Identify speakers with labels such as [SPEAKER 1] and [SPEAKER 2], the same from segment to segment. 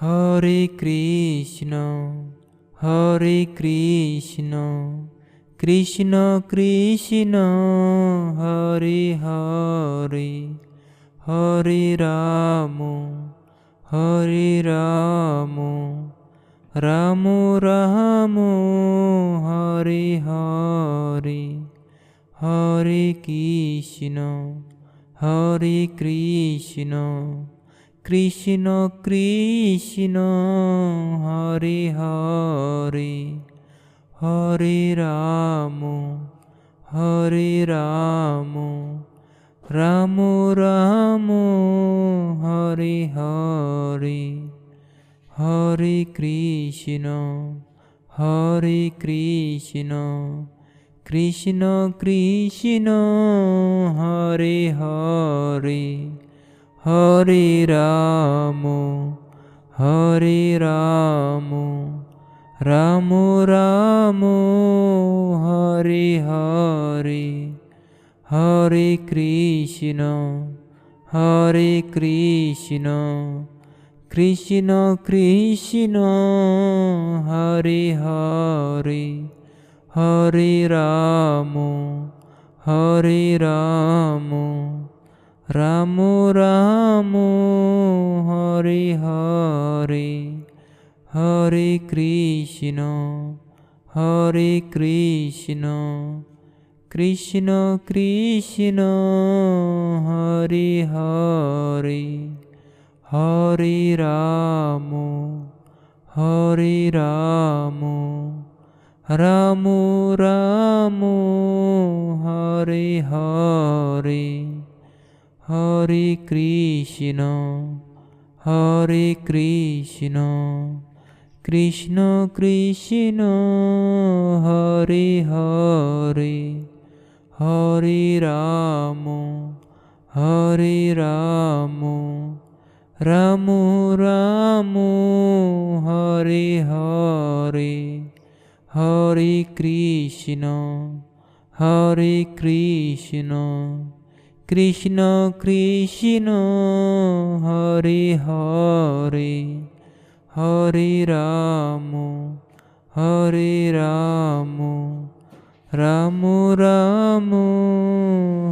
[SPEAKER 1] হরে কৃষ্ণ কৃষ্ণ কৃষ্ণ হরে হরে হরে রাম রাম রাম হরে হরে হরে কৃষ্ণ কৃষ্ণ কৃষ্ণ হরে হরে হরে রাম রাম রাম হরে হরে হরে কৃষ্ণ কৃষ্ণ কৃষ্ণ হরে হরে হরে রাম রাম রাম হরে হরে হরে কৃষ্ণ কৃষ্ণ কৃষ্ণ হরে হরে হরে রাম রাম রাম হরে হরে হরে কৃষ্ণ কৃষ্ণ কৃষ্ণ হরে হরে হরে রাম রাম রাম হরে হরে হরে কৃষ্ণ কৃষ্ণ কৃষ্ণ হরে হরে হরে রাম রাম রাম হরে হরে হরে কৃষ্ণ কৃষ্ণ কৃষ্ণ হরে হরে হরে রাম রাম রাম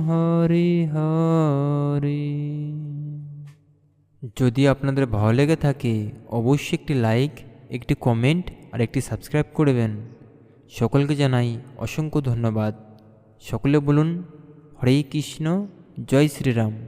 [SPEAKER 1] হরে হরে। যদি আপনাদের ভালো লেগে থাকে অবশ্যই একটি লাইক, একটি কমেন্ট আর একটি সাবস্ক্রাইব করবেন। সকলকে জানাই অসংখ্য ধন্যবাদ। সকলে বলুন হরে কৃষ্ণ, জয় শ্রীরাম।